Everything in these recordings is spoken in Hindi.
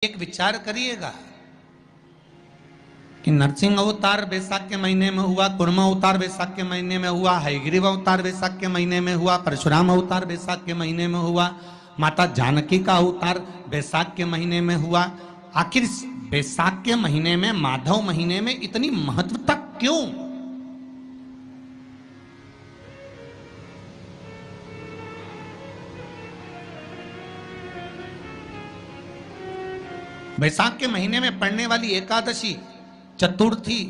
एक विचार करिएगा कि नरसिंह अवतार बैसाख के महीने में हुआ, कुर्मा अवतार बैसाख के महीने में हुआ, हयग्रीव अवतार बैसाख के महीने में हुआ, परशुराम अवतार बैसाख के महीने में हुआ, माता जानकी का अवतार बैसाख के महीने में हुआ। आखिर बैसाख के महीने में, माधव महीने में इतनी महत्वता क्यों? बैसाख के महीने में पड़ने वाली एकादशी, चतुर्थी,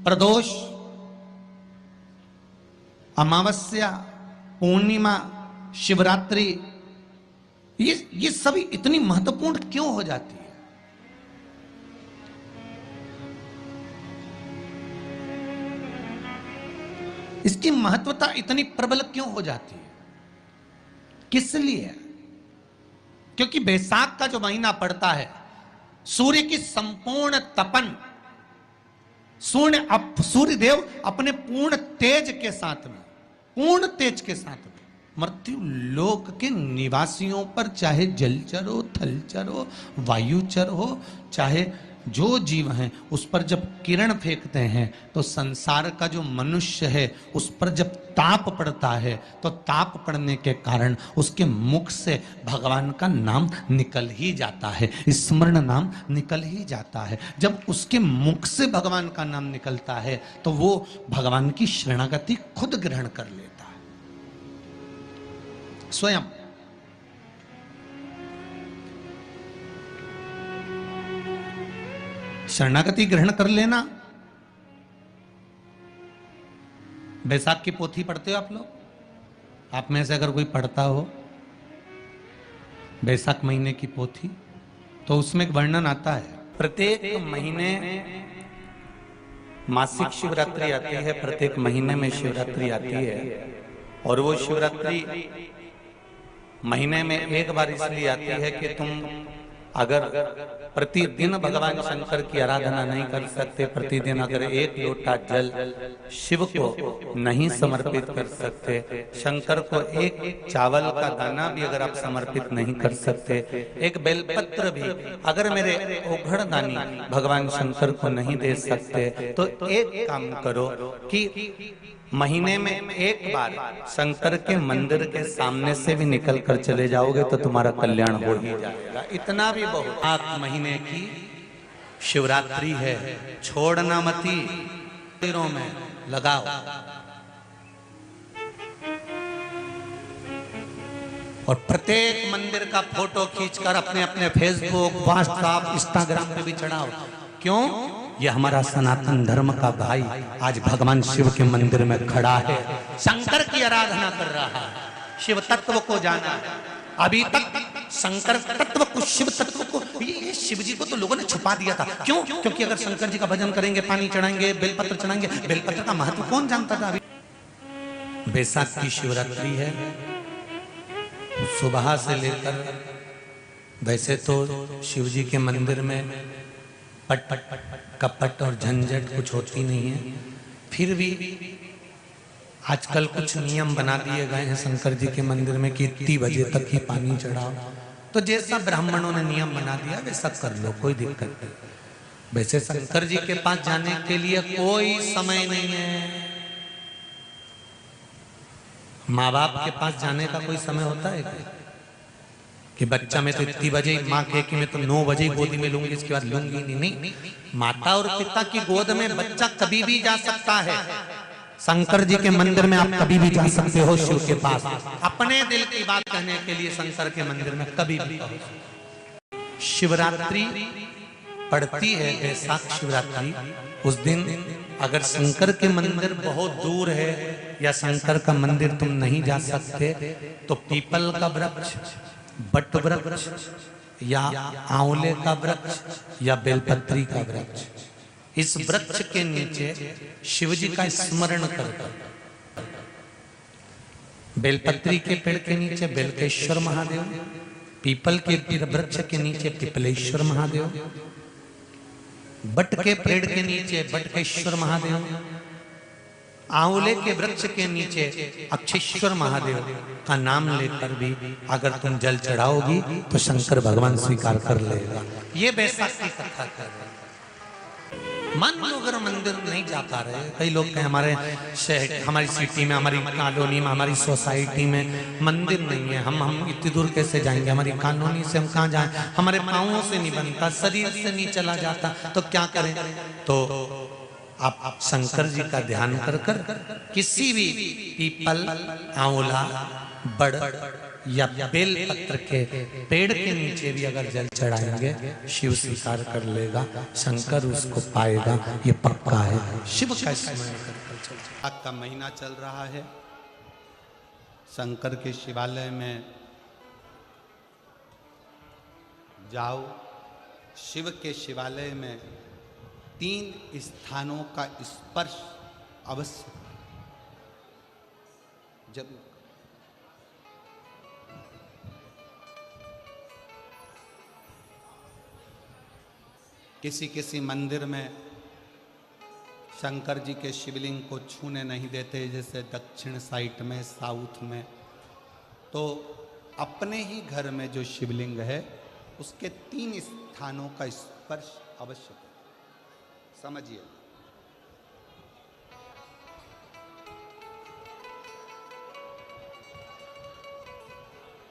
प्रदोष, अमावस्या, पूर्णिमा, शिवरात्रि, ये सभी इतनी महत्वपूर्ण क्यों हो जाती है? इसकी महत्वता इतनी प्रबल क्यों हो जाती है? किस लिए? क्योंकि बैसाख का जो महीना पड़ता है, सूर्य की संपूर्ण तपन, सूर्य देव अपने पूर्ण तेज के साथ में, पूर्ण तेज के साथ में मृत्यु लोक के निवासियों पर, चाहे जलचर हो, थलचर हो, वायुचर हो, चाहे जो जीव हैं, उस पर जब किरण फेंकते हैं तो संसार का जो मनुष्य है उस पर जब ताप पड़ता है तो ताप पड़ने के कारण उसके मुख से भगवान का नाम निकल ही जाता है, स्मरण नाम निकल ही जाता है। जब उसके मुख से भगवान का नाम निकलता है तो वो भगवान की शरणागति खुद ग्रहण कर लेता है स्वयं। शरणागति ग्रहण कर लेना। बैसाख की पोथी पढ़ते हो आप लोग? आप में से अगर कोई पढ़ता हो बैसाख महीने की पोथी, तो उसमें एक वर्णन आता है। प्रत्येक महीने मासिक शिवरात्रि आती है, प्रत्येक महीने में शिवरात्रि आती है, और वो शिवरात्रि महीने में एक बार इसलिए आती है कि तुम अगर प्रतिदिन भगवान शंकर की आराधना नहीं कर सकते, प्रतिदिन अगर एक लोटा जल शिव को नहीं समर्पित कर सकते, शंकर को एक चावल का दाना भी अगर आप समर्पित नहीं कर सकते, एक बेलपत्र भी अगर मेरे ओघड़दानी भगवान शंकर को नहीं दे सकते, तो एक काम करो कि महीने में एक बार शंकर के मंदिर के सामने से भी निकल कर चले जाओगे तो तुम्हारा कल्याण हो ही जाएगा। इतना भी बहुत। आठ महीने की शिवरात्रि है, छोड़ना मती, मंदिरों में लगाओ। और प्रत्येक मंदिर का फोटो खींचकर अपने अपने फेसबुक, व्हाट्सएप, इंस्टाग्राम पे भी चढ़ाओ। क्यों? ये हमारा सनातन धर्म का भाई आज भगवान शिव के मंदिर में खड़ा है, शंकर की आराधना कर रहा है, शिव तत्व को जाना है। अभी तक शंकर तत्व को, शिव तत्व को, ये शिव जी को तो लोगों ने छुपा दिया था। क्यों? क्योंकि अगर शंकर जी का भजन करेंगे, पानी चढ़ाएंगे, बेलपत्र चढ़ाएंगे, बेलपत्र का महत्व कौन जानता था? अभी बैसाख की शिवरात्रि है, सुबह से लेकर, वैसे तो शिव जी के मंदिर में पट कपट और झंझट कुछ होती नहीं है, फिर भी आजकल कुछ नियम बना दिए गए हैं शंकर जी के मंदिर में कि इतनी बजे तक ही पानी चढ़ाओ। तो जैसा ब्राह्मणों ने नियम बना दिया वैसा कर लो, कोई दिक्कत नहीं। वैसे शंकर जी के पास जाने के लिए कोई समय नहीं है। माँ बाप के पास जाने का कोई समय होता है क्या? कि बच्चा मैं तो इतनी बजे, माँ कहे कि मैं तो 9 बजे गोदी में लूंगी, इसके बाद लूंगी नहीं। माता और पिता की गोद में बच्चा कभी भी जा सकता है। शंकर जी के मंदिर में आप कभी भी जा सकते हो, शिव के पास अपने दिल की बात कहने के लिए शंकर के मंदिर में कभी भी। शिवरात्रि पड़ती है, बैसाख शिवरात्रि, उस दिन अगर शंकर के मंदिर बहुत दूर है या शंकर का मंदिर तुम नहीं जा सकते, तो पीपल का वृक्ष, बट वृक्ष या आंवले का वृक्ष या बेलपत्री का वृक्ष, इस वृक्ष के नीचे शिव जी का स्मरण कर, बेलपत्री के पेड़ के नीचे बेलकेश्वर महादेव, पीपल के वृक्ष के नीचे पिपलेश्वर महादेव, बट के पेड़ के नीचे बटकेश्वर महादेव, आंवले के वृक्ष के नीचे अक्षेश्वर महादेव का नाम लेकर भी अगर तुम जल चढ़ाओगी तो शंकर भगवान स्वीकार कर लेगा। ये बैसाख की कथा कर रहे हैं। मान लो अगर मंदिर नहीं जा पा रहे, कई लोग हैं हमारे शहर, हमारी सिटी में, हमारी कॉलोनी में, हमारी सोसाइटी में मंदिर नहीं है, हम इतनी दूर कैसे जाएंगे, हमारी कॉलोनी से हम कहाँ जाएं, हमारे पाँवों से नहीं बनता, शरीर से नहीं चला जाता, तो क्या करें? तो आप शंकर जी का ध्यान कर कर किसी भी पीपल, आंवला, बड़ या बेल पत्र के पेड़ के नीचे भी अगर जल चढ़ाएंगे शिव स्वीकार कर लेगा, शंकर उसको पाएगा, ये पक्का है। शिव का स्मरण कर आज का महीना चल रहा है। शंकर के शिवालय में जाओ, शिव के शिवालय में 3 स्थानों का स्पर्श अवश्य जब किसी मंदिर में शंकर जी के शिवलिंग को छूने नहीं देते, जैसे दक्षिण साइड में, साउथ में, तो अपने ही घर में जो शिवलिंग है उसके 3 स्थानों का स्पर्श अवश्य समझिए।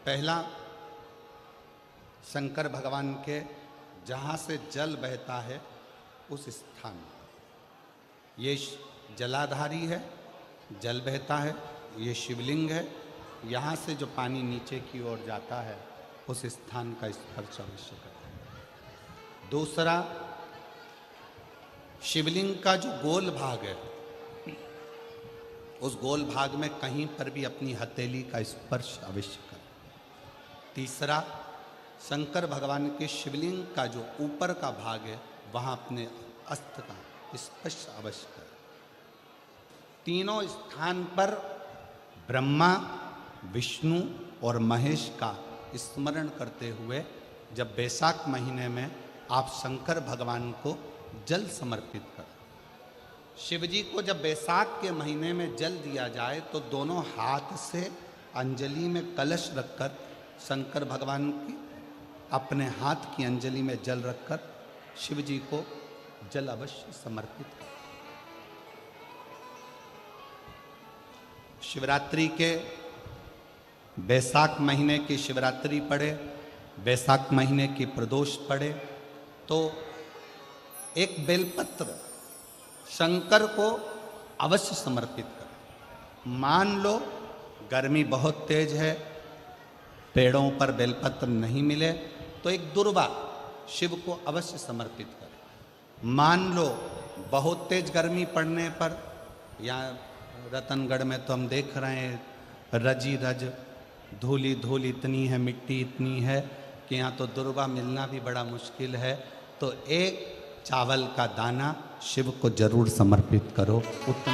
पहला, शंकर भगवान के जहाँ से जल बहता है उस स्थान, ये जलाधारी है, जल बहता है, ये शिवलिंग है, यहाँ से जो पानी नीचे की ओर जाता है उस स्थान का स्पर्श अवश्य करें। दूसरा, शिवलिंग का जो गोल भाग है उस गोल भाग में कहीं पर भी अपनी हथेली का स्पर्श अवश्य करें। तीसरा, शंकर भगवान के शिवलिंग का जो ऊपर का भाग है वहाँ अपने अस्त्र का स्पर्श अवश्य करें। तीनों स्थान पर ब्रह्मा, विष्णु और महेश का स्मरण करते हुए जब बैसाख महीने में आप शंकर भगवान को जल समर्पित करें। शिव जी को जब बैसाख के महीने में जल दिया जाए तो दोनों हाथ से अंजलि में कलश रखकर शंकर भगवान की अपने हाथ की अंजलि में जल रखकर शिव जी को जल अवश्य समर्पित करें। शिवरात्रि के बैसाख महीने की शिवरात्रि पड़े, बैसाख महीने की प्रदोष पड़े तो एक बेलपत्र शंकर को अवश्य समर्पित करें। मान लो गर्मी बहुत तेज है, पेड़ों पर बेलपत्र नहीं मिले तो एक दुर्वा शिव को अवश्य समर्पित करें। मान लो बहुत तेज गर्मी पड़ने पर, यहाँ रतनगढ़ में तो हम देख रहे हैं रजी रज, धूली धूल इतनी है, मिट्टी इतनी है कि यहाँ तो दुर्वा मिलना भी बड़ा मुश्किल है, तो एक चावल का दाना शिव को जरूर समर्पित करो। उतने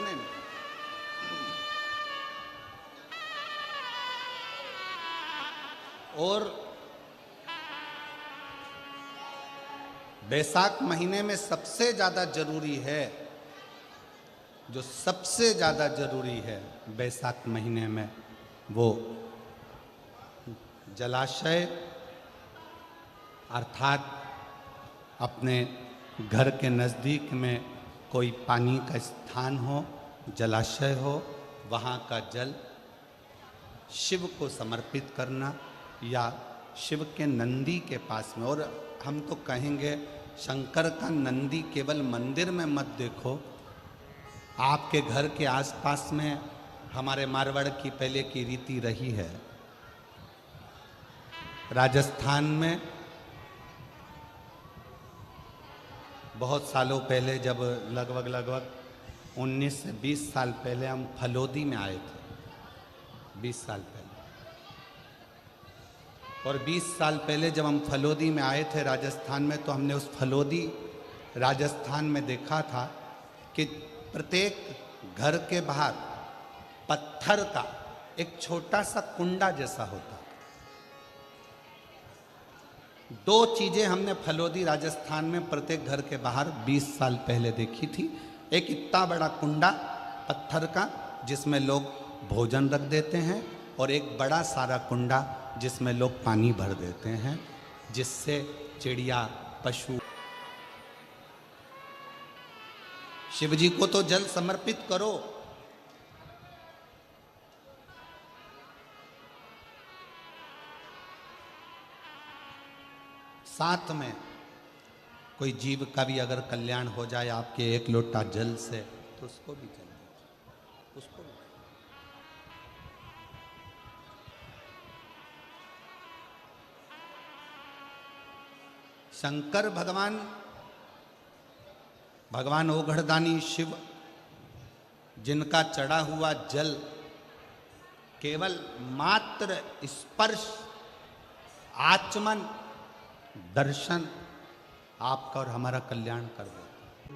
में और बैसाख महीने में सबसे ज़्यादा जरूरी है, जो सबसे ज़्यादा जरूरी है बैसाख महीने में, वो जलाशय अर्थात अपने घर के नज़दीक में कोई पानी का स्थान हो, जलाशय हो, वहाँ का जल शिव को समर्पित करना, या शिव के नंदी के पास में। और हम तो कहेंगे शंकर का नंदी केवल मंदिर में मत देखो, आपके घर के आसपास में हमारे मारवाड़ की पहले की रीति रही है। राजस्थान में बहुत सालों पहले, जब लगभग 19 से 20 साल पहले हम फलोदी में आए थे, 20 साल पहले, और 20 साल पहले जब हम फलोदी में आए थे राजस्थान में, तो हमने उस फलोदी राजस्थान में देखा था कि प्रत्येक घर के बाहर पत्थर का एक छोटा सा कुंडा जैसा होता। दो चीजें हमने फलोदी राजस्थान में प्रत्येक घर के बाहर 20 साल पहले देखी थी। एक इतना बड़ा कुंडा पत्थर का जिसमें लोग भोजन रख देते हैं, और एक बड़ा सारा कुंडा जिसमें लोग पानी भर देते हैं, जिससे चिड़िया पशु। शिव जी को तो जल समर्पित करो, साथ में कोई जीव का भी अगर कल्याण हो जाए आपके एक लोटा जल से, तो उसको भी जल दो, उसको भी। शंकर भगवान ओघड़दानी शिव, जिनका चढ़ा हुआ जल केवल मात्र स्पर्श, आचमन, दर्शन आपका और हमारा कल्याण कर देता।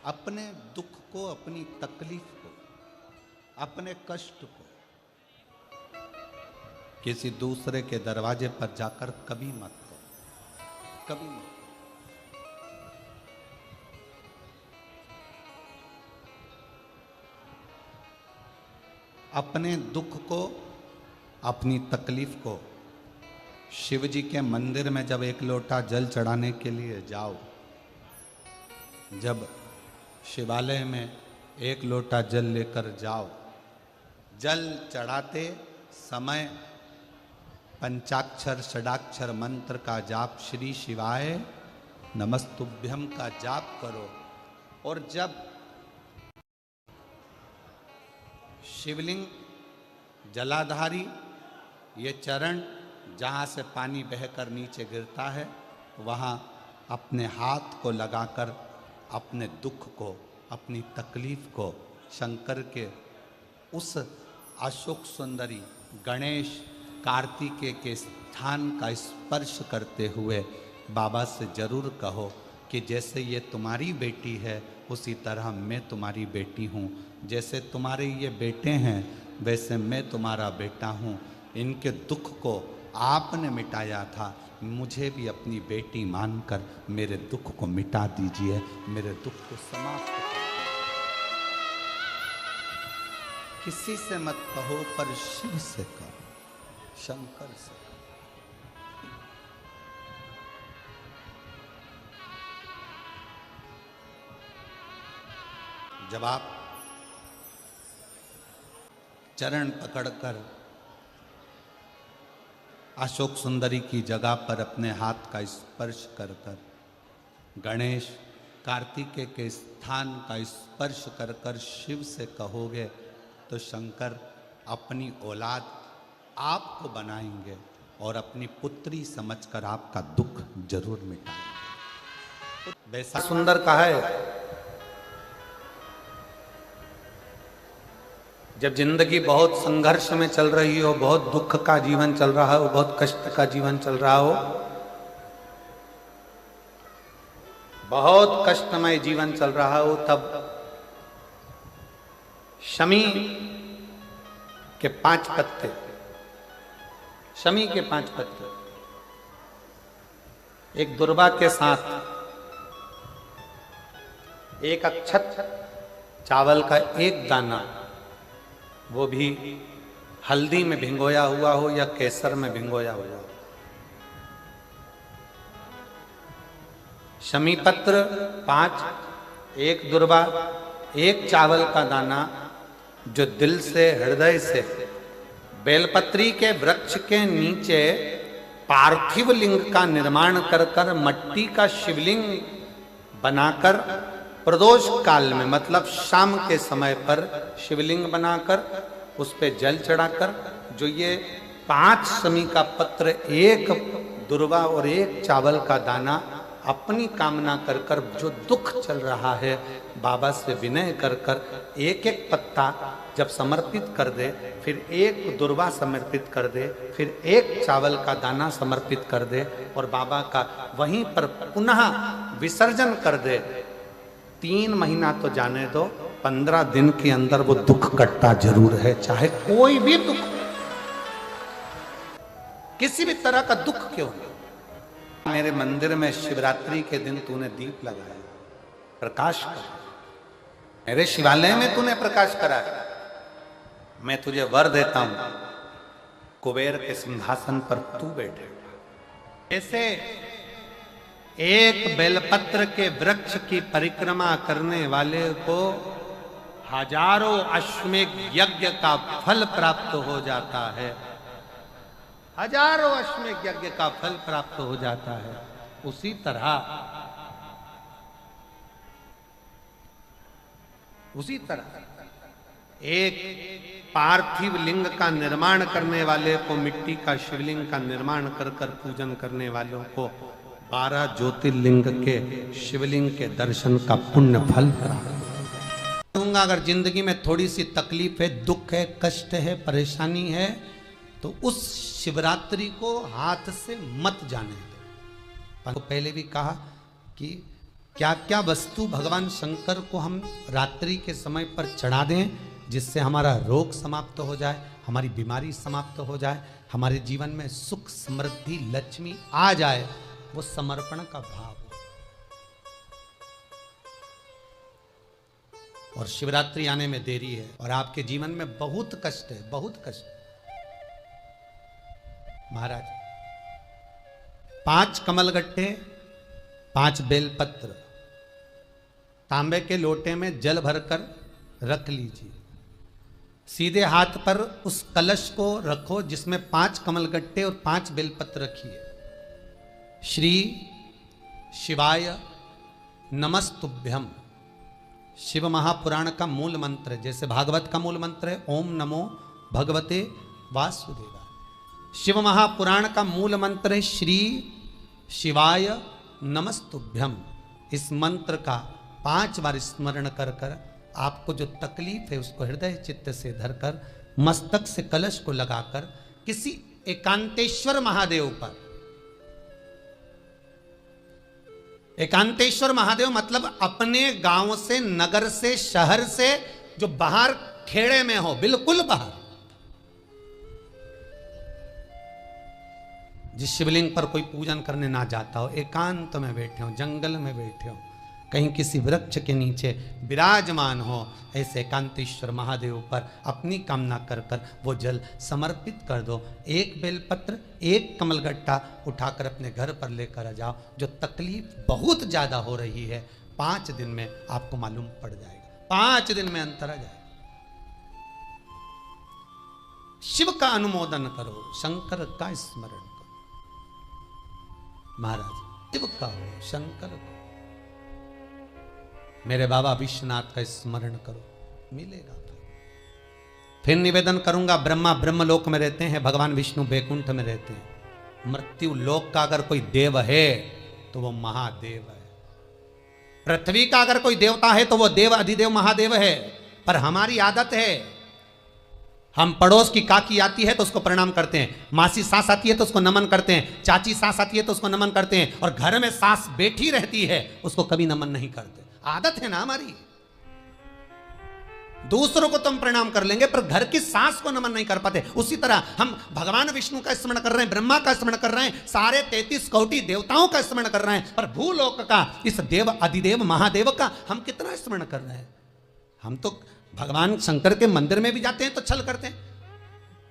अपने दुख को, अपनी तकलीफ को, अपने कष्ट को किसी दूसरे के दरवाजे पर जाकर कभी मत करो, कभी मत। अपने दुख को, अपनी तकलीफ को शिव जी के मंदिर में जब एक लोटा जल चढ़ाने के लिए जाओ, जब शिवालय में एक लोटा जल लेकर जाओ, जल चढ़ाते समय पंचाक्षर षडाक्षर मंत्र का जाप, श्री शिवाय नमस्तुभ्यम का जाप करो। और जब शिवलिंग जलाधारी, ये चरण जहाँ से पानी बहकर नीचे गिरता है, वहाँ अपने हाथ को लगाकर अपने दुख को, अपनी तकलीफ को शंकर के उस अशोक सुंदरी गणेश कार्तिकेय के स्थान का स्पर्श करते हुए बाबा से जरूर कहो कि जैसे ये तुम्हारी बेटी है, उसी तरह मैं तुम्हारी बेटी हूँ। जैसे तुम्हारे ये बेटे हैं, वैसे मैं तुम्हारा बेटा हूँ। इनके दुख को आपने मिटाया था, मुझे भी अपनी बेटी मानकर मेरे दुख को मिटा दीजिए, मेरे दुख को समाप्त कर। किसी से मत कहो, पर शिव से कहो, शंकर से। जब आप चरण पकड़कर अशोक सुंदरी की जगह पर अपने हाथ का स्पर्श कर कर, गणेश कार्तिकेय के स्थान का स्पर्श कर कर शिव से कहोगे, तो शंकर अपनी औलाद आपको बनाएंगे और अपनी पुत्री समझकर आपका दुख जरूर मिटाएंगे। वैसा सुंदर कहा है, जब जिंदगी बहुत संघर्ष में चल रही हो, बहुत दुख का जीवन चल रहा हो, बहुत कष्ट का जीवन चल रहा हो, बहुत कष्टमय जीवन चल रहा हो, तब शमी के 5 पत्ते, शमी के 5 पत्ते एक दुर्वा के साथ, एक अक्षत चावल का एक दाना, वो भी हल्दी में भिंगोया हुआ हो या केसर में भिंगोया हुआ हो, शमी पत्र 5, एक दुर्वा, एक चावल का दाना, जो दिल से, हृदय से बेलपत्री के वृक्ष के नीचे पार्थिव लिंग का निर्माण कर कर, मट्टी का शिवलिंग बनाकर, प्रदोष काल में मतलब शाम के समय पर शिवलिंग बनाकर उस पे जल चढ़ाकर, जो ये 5 शमी का पत्र, एक दुर्वा और एक चावल का दाना, अपनी कामना कर कर, जो दुख चल रहा है, बाबा से विनय कर कर एक एक पत्ता जब समर्पित कर दे, फिर एक दुर्वा समर्पित कर दे, फिर एक चावल का दाना समर्पित कर दे, और बाबा का वहीं पर पुनः विसर्जन कर दे, 3 महीना तो जाने दो, 15 दिन के अंदर वो दुख कटता जरूर है, चाहे कोई भी दुख, किसी भी तरह का दुख क्यों हो, मेरे मंदिर में शिवरात्रि के दिन तूने दीप लगाया, प्रकाश कर, मेरे शिवालय में तूने प्रकाश करा, मैं तुझे वर देता हूं, कुबेर के सिंहासन पर तू बैठेगा। ऐसे एक बेलपत्र के वृक्ष की परिक्रमा करने वाले को हजारों अश्वमेध यज्ञ का फल प्राप्त हो जाता है, हजारों अश्वमेध यज्ञ का फल प्राप्त हो जाता है। उसी तरह एक पार्थिव लिंग का निर्माण करने वाले को, मिट्टी का शिवलिंग का निर्माण कर कर पूजन करने वालों को 12 ज्योतिर्लिंग के शिवलिंग के दर्शन का पुण्य फल प्राप्त। अगर जिंदगी में थोड़ी सी तकलीफ है, दुख है, कष्ट है, परेशानी है, तो उस शिवरात्रि को हाथ से मत जाने दो। तो पहले भी कहा कि क्या क्या वस्तु भगवान शंकर को हम रात्रि के समय पर चढ़ा दें जिससे हमारा रोग समाप्त हो जाए, हमारी बीमारी समाप्त हो जाए, हमारे जीवन में सुख समृद्धि लक्ष्मी आ जाए, वो समर्पण का भाव। और शिवरात्रि आने में देरी है और आपके जीवन में बहुत कष्ट है, बहुत कष्ट। महाराज 5 कमलगट्टे, 5 बेलपत्र तांबे के लोटे में जल भरकर रख लीजिए। सीधे हाथ पर उस कलश को रखो जिसमें 5 कमलगट्टे और 5 बेलपत्र रखिए। श्री शिवाय नमस्तुभ्यम, शिव महापुराण का मूल मंत्र है, जैसे भागवत का मूल मंत्र है ओम नमो भगवते वासुदेवाय। शिव महापुराण का मूल मंत्र है श्री शिवाय नमस्तुभ्यम। इस मंत्र का 5 बार स्मरण कर कर आपको जो तकलीफ है उसको हृदय चित्त से धरकर मस्तक से कलश को लगाकर किसी एकांतेश्वर महादेव पर, एकांतेश्वर महादेव मतलब अपने गांव से, नगर से, शहर से जो बाहर खेड़े में हो, बिल्कुल बाहर, जिस शिवलिंग पर कोई पूजन करने ना जाता हो, एकांत में बैठे हो, जंगल में बैठे हो, कहीं किसी वृक्ष के नीचे विराजमान हो, ऐसे एकांतेश्वर महादेव पर अपनी कामना कर कर वो जल समर्पित कर दो। 1 बेलपत्र, 1 कमलगट्टा उठाकर अपने घर पर लेकर आ जाओ। जो तकलीफ बहुत ज्यादा हो रही है 5 दिन में आपको मालूम पड़ जाएगा, 5 दिन में अंतर आ जाएगा। शिव का अनुमोदन करो, शंकर का स्मरण करो। महाराज शिव का हो, शंकर को, मेरे बाबा विश्वनाथ का स्मरण करो, मिलेगा। फिर निवेदन करूंगा, ब्रह्मा ब्रह्मलोक में रहते हैं, भगवान विष्णु बैकुंठ में रहते हैं। मृत्यु लोक का अगर कोई देव है तो वो महादेव है। पृथ्वी का अगर कोई देवता है तो वो देव अधिदेव महादेव है। पर हमारी आदत है, हम पड़ोस की काकी आती है तो उसको प्रणाम करते हैं, मासी सास आती है तो उसको नमन करते हैं, चाची सास आती है तो उसको नमन करते हैं, और घर में सास बैठी रहती है उसको कभी नमन नहीं करते। आदत है ना हमारी। दूसरों को तो हम प्रणाम कर लेंगे पर घर की सास को नमन नहीं कर पाते। उसी तरह हम भगवान विष्णु का स्मरण कर रहे हैं, ब्रह्मा का स्मरण कर रहे हैं, सारे 33 कोटि देवताओं का स्मरण कर रहे हैं, पर भूलोक का, इस देव अधिदेव महादेव का हम कितना स्मरण कर रहे हैं। हम तो भगवान शंकर के मंदिर में भी जाते हैं तो छल करते हैं,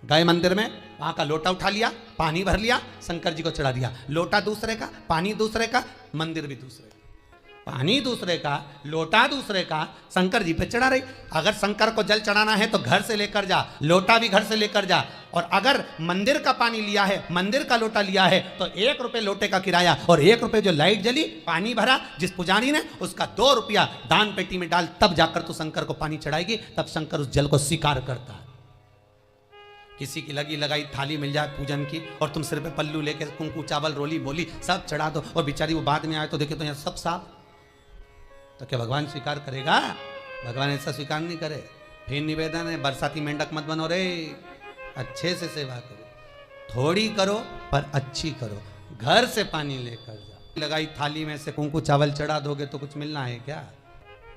गए मंदिर में, वहां का लोटा उठा लिया, पानी भर लिया, शंकर जी को चढ़ा दिया। लोटा दूसरे का, पानी दूसरे का, मंदिर भी दूसरे का, पानी दूसरे का, लोटा दूसरे का, शंकर जी पे चढ़ा रही। अगर शंकर को जल चढ़ाना है तो घर से लेकर जा, लोटा भी घर से लेकर जा। और अगर मंदिर का पानी लिया है, मंदिर का लोटा लिया है तो 1 रुपये लोटे का किराया, और 1 रुपये जो लाइट जली, पानी भरा जिस पुजारी ने, उसका 2 रुपया दान पेटी में डाल, तब जाकर तू शंकर को पानी चढ़ाएगी, तब शंकर उस जल को स्वीकार करता है। किसी की लगी लगाई थाली मिल जाए पूजन की और तुम सिर पे पल्लू लेके कुंकू चावल रोली मोली सब चढ़ा दो, और बेचारी वो बाद में आए तो देखे तो यहाँ सब साफ, तो क्या भगवान स्वीकार करेगा? भगवान ऐसा स्वीकार नहीं करे। फिर निवेदन है, बरसाती मेंढक मत बनो रे, अच्छे से सेवा करो, थोड़ी करो पर अच्छी करो। घर से पानी लेकर जाओ, लगाई थाली में से कुंकू चावल चढ़ा दोगे तो कुछ मिलना है क्या?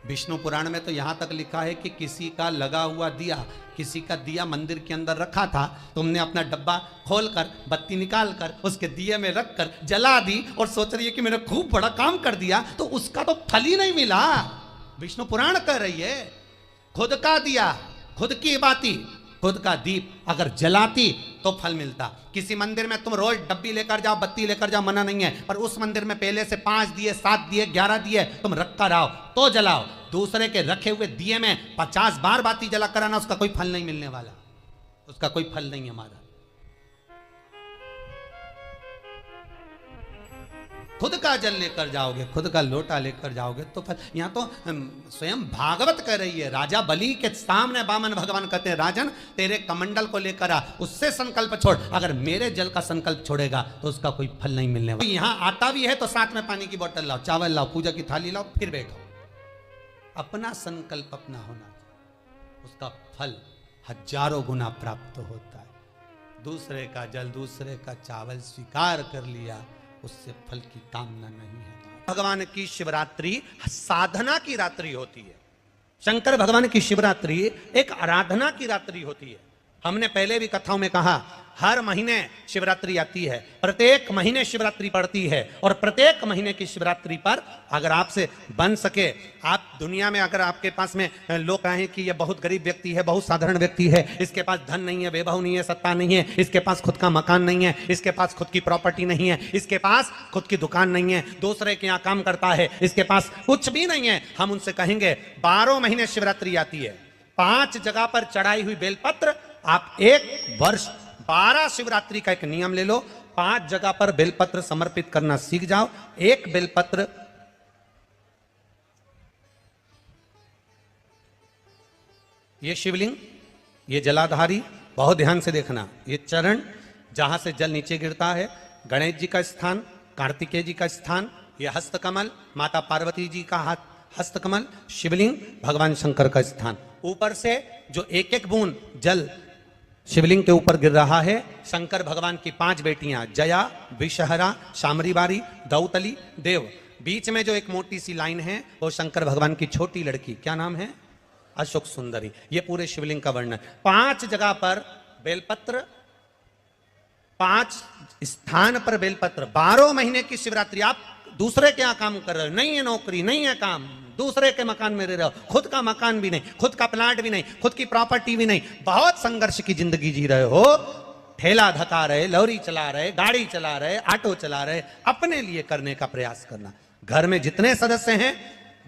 विष्णु पुराण में तो यहां तक लिखा है कि किसी का लगा हुआ दिया, किसी का दिया मंदिर के अंदर रखा था, तुमने अपना डब्बा खोलकर बत्ती निकाल कर उसके दिए में रखकर जला दी और सोच रही है कि मैंने खूब बड़ा काम कर दिया, तो उसका तो फल ही नहीं मिला। विष्णु पुराण कह रही है खुद का दिया, खुद की बाती, खुद का दीप अगर जलाती तो फल मिलता। किसी मंदिर में तुम रोज डब्बी लेकर जाओ, बत्ती लेकर जाओ, मना नहीं है, पर उस मंदिर में पहले से 5 दिए, 7 दिए, 11 दिए तुम रख कर आओ तो जलाओ। दूसरे के रखे हुए दिए में 50 बार बाती जला कर आना, उसका कोई फल नहीं मिलने वाला, उसका कोई फल नहीं हमारा। खुद का जल लेकर जाओगे, खुद का लोटा लेकर जाओगे तो फल। यहां तो स्वयं भागवत कह रही है, राजा बलि के सामने वामन भगवान कहते हैं राजन तेरे कमंडल को लेकर आ, उससे संकल्प छोड़, अगर मेरे जल का संकल्प छोड़ेगा तो उसका कोई फल नहीं मिलने वाला। यहां आता भी है तो साथ में पानी की बोतल लाओ, चावल लाओ, पूजा की थाली लाओ, फिर बैठो। अपना संकल्प अपना होना चाहिए, उसका फल हजारों गुना प्राप्त होता है। दूसरे का जल, दूसरे का चावल स्वीकार कर लिया, उससे फल की कामना नहीं है। भगवान की शिवरात्रि साधना की रात्रि होती है। शंकर भगवान की शिवरात्रि एक आराधना की रात्रि होती है। हमने पहले भी कथाओं में कहा हर महीने शिवरात्रि आती है, प्रत्येक महीने शिवरात्रि पड़ती है, और प्रत्येक महीने की शिवरात्रि पर अगर आपसे बन सके, आप दुनिया में अगर आपके पास में लोग कहें कि ये बहुत गरीब व्यक्ति है, बहुत साधारण व्यक्ति है, इसके पास धन नहीं है, वैभव नहीं है, सत्ता नहीं है, इसके पास खुद का मकान नहीं है, इसके पास खुद की प्रॉपर्टी नहीं है, इसके पास खुद की दुकान नहीं है, दूसरे के यहाँ काम करता है, इसके पास कुछ भी नहीं है, हम उनसे कहेंगे 12 महीने शिवरात्रि आती है, 5 जगह पर चढ़ाई हुई बेलपत्र, आप 1 वर्ष 12 शिवरात्रि का एक नियम ले लो, 5 जगह पर बेलपत्र समर्पित करना सीख जाओ। एक बेलपत्र ये शिवलिंग, ये जलाधारी, बहुत ध्यान से देखना, ये चरण जहां से जल नीचे गिरता है, गणेश जी का स्थान, कार्तिकेय जी का स्थान, ये हस्तकमल माता पार्वती जी का हाथ हस्तकमल, शिवलिंग भगवान शंकर का स्थान। ऊपर से जो एक एक बूंद जल शिवलिंग के ऊपर गिर रहा है, शंकर भगवान की 5 बेटियां जया, विषहरा, शामरी बारी, दौतली, देव। बीच में जो एक मोटी सी लाइन है वो शंकर भगवान की छोटी लड़की, क्या नाम है? अशोक सुंदरी। ये पूरे शिवलिंग का वर्णन। 5 जगह पर बेलपत्र, 5 स्थान पर बेलपत्र, 12 महीने की शिवरात्रि। आप दूसरे के यहाँ काम कर रहे हो, नहीं है नौकरी, नहीं है काम, दूसरे के मकान में रह रहे हो, खुद का मकान भी नहीं, खुद का प्लाट भी नहीं, खुद की प्रॉपर्टी भी नहीं, बहुत संघर्ष की जिंदगी जी रहे हो, ठेला धका रहे, लॉरी चला रहे, गाड़ी चला रहे, ऑटो चला रहे, अपने लिए करने का प्रयास करना। घर में जितने सदस्य हैं,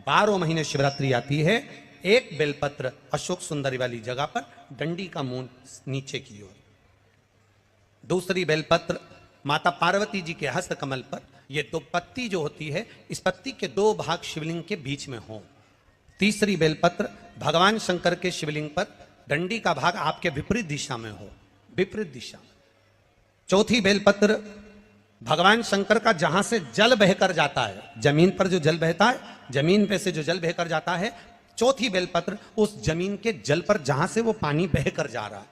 12 महीने शिवरात्रि आती है, एक बेलपत्र अशोक सुंदरी वाली जगह पर, डंडी का मुंह नीचे की ओर। दूसरी बेलपत्र माता पार्वती जी के हस्त कमल पर, ये 2 पत्ती जो होती है, इस पत्ती के 2 भाग शिवलिंग के बीच में हो। तीसरी बेलपत्र भगवान शंकर के शिवलिंग पर, डंडी का भाग आपके विपरीत दिशा में हो, विपरीत दिशा। चौथी बेलपत्र भगवान शंकर का जहां से जल बहकर जाता है, जमीन पर जो जल बहता है, जमीन पे से जो जल बहकर जाता है, चौथी बेलपत्र उस जमीन के जल पर जहां से वो पानी बहकर जा रहा है,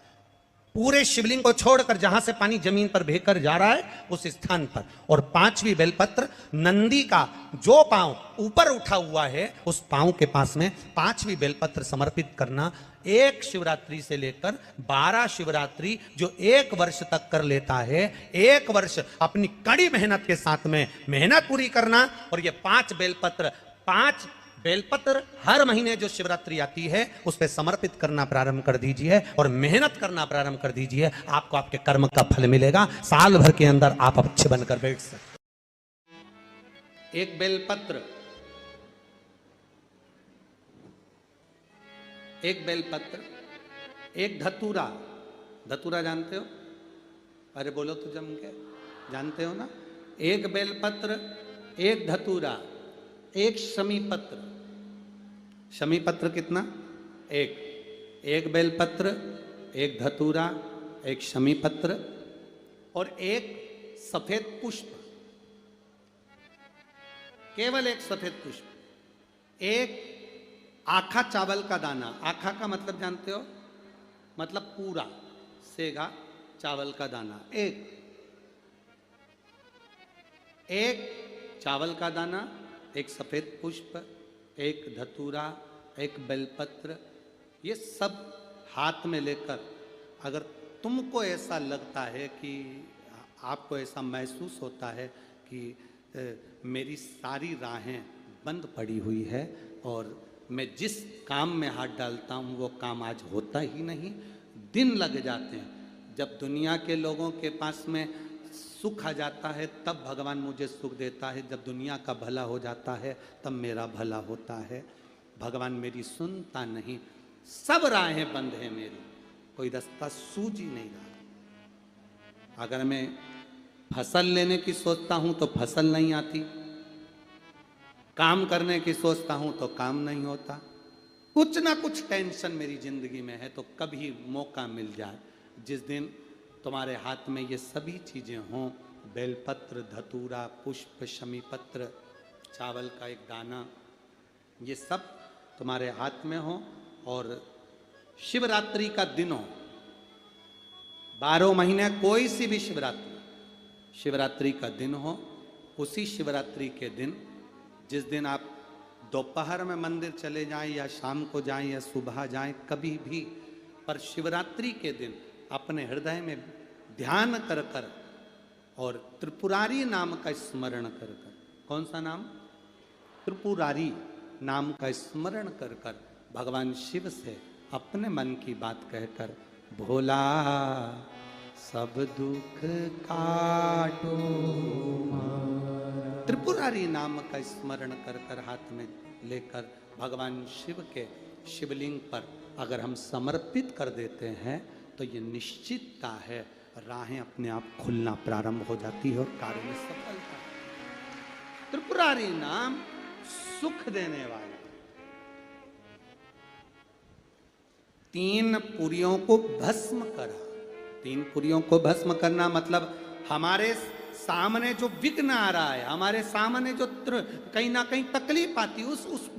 पूरे शिवलिंग को छोड़कर जहां से पानी जमीन पर बहकर जा रहा है उस स्थान पर। और 5वीं बेलपत्र नंदी का जो पांव ऊपर उठा हुआ है, उस पांव के पास में 5वीं बेलपत्र समर्पित करना। एक शिवरात्रि से लेकर 12 शिवरात्रि जो 1 वर्ष तक कर लेता है, 1 वर्ष अपनी कड़ी मेहनत के साथ में मेहनत पूरी करना। और ये 5 बेलपत्र, 5 बेलपत्र हर महीने जो शिवरात्रि आती है उस पर समर्पित करना प्रारंभ कर दीजिए और मेहनत करना प्रारंभ कर दीजिए। आपको आपके कर्म का फल मिलेगा, साल भर के अंदर आप अच्छे बनकर बैठ सकते। एक बेलपत्र, एक बेलपत्र, एक धतूरा। धतूरा जानते हो? अरे बोलो तो जम के, जानते हो ना? एक बेलपत्र, एक धतूरा, एक शमी पत्र। शमी पत्र कितना? एक बेलपत्र, एक धतूरा, एक शमी पत्र और एक सफेद पुष्प, केवल एक सफेद पुष्प। एक आखा चावल का दाना। आखा का मतलब जानते हो? मतलब पूरा सेगा चावल का दाना। एक चावल का दाना, एक सफेद पुष्प, एक धतूरा, एक बेलपत्र, ये सब हाथ में लेकर अगर तुमको ऐसा लगता है कि आपको ऐसा महसूस होता है कि मेरी सारी राहें बंद पड़ी हुई है और मैं जिस काम में हाथ डालता हूँ वो काम आज होता ही नहीं, दिन लग जाते हैं, जब दुनिया के लोगों के पास में सुख आ जाता है तब भगवान मुझे सुख देता है, जब दुनिया का भला हो जाता है तब मेरा भला होता है, भगवान मेरी सुनता नहीं, सब राहें बंद हैं मेरी, कोई रास्ता सूझ ही नहीं रहा। अगर मैं फसल लेने की सोचता हूं तो फसल नहीं आती, काम करने की सोचता हूं तो काम नहीं होता, कुछ ना कुछ टेंशन मेरी जिंदगी में है। तो कभी मौका मिल जाए जिस दिन तुम्हारे हाथ में ये सभी चीजें हों, बेलपत्र, धतूरा, पुष्प, शमी पत्र, चावल का एक दाना, ये सब तुम्हारे हाथ में हो और शिवरात्रि का दिन हो, 12 महीने कोई सी भी शिवरात्रि का दिन हो, उसी शिवरात्रि के दिन जिस दिन आप दोपहर में मंदिर चले जाएं या शाम को जाएं या सुबह जाएं, कभी भी, पर शिवरात्रि के दिन अपने हृदय में ध्यान कर कर और त्रिपुरारी नाम का स्मरण कर कर, कौन सा नाम? त्रिपुरारी नाम का स्मरण कर कर भगवान शिव से अपने मन की बात कहकर, भोला सब दुख काटो, त्रिपुरारी नाम का स्मरण कर कर हाथ में लेकर भगवान शिव के शिवलिंग पर अगर हम समर्पित कर देते हैं तो ये निश्चितता है राहें अपने आप खुलना प्रारंभ हो जाती है और कार्य में सफलता। त्रिपुरारी नाम सुख देने वाला। 3 पुरियों को भस्म करा। 3 पुरियों को भस्म करना मतलब हमारे सामने जो विघ्न आ रहा है, हमारे सामने जो कहीं ना कहीं तकलीफ आती है, उस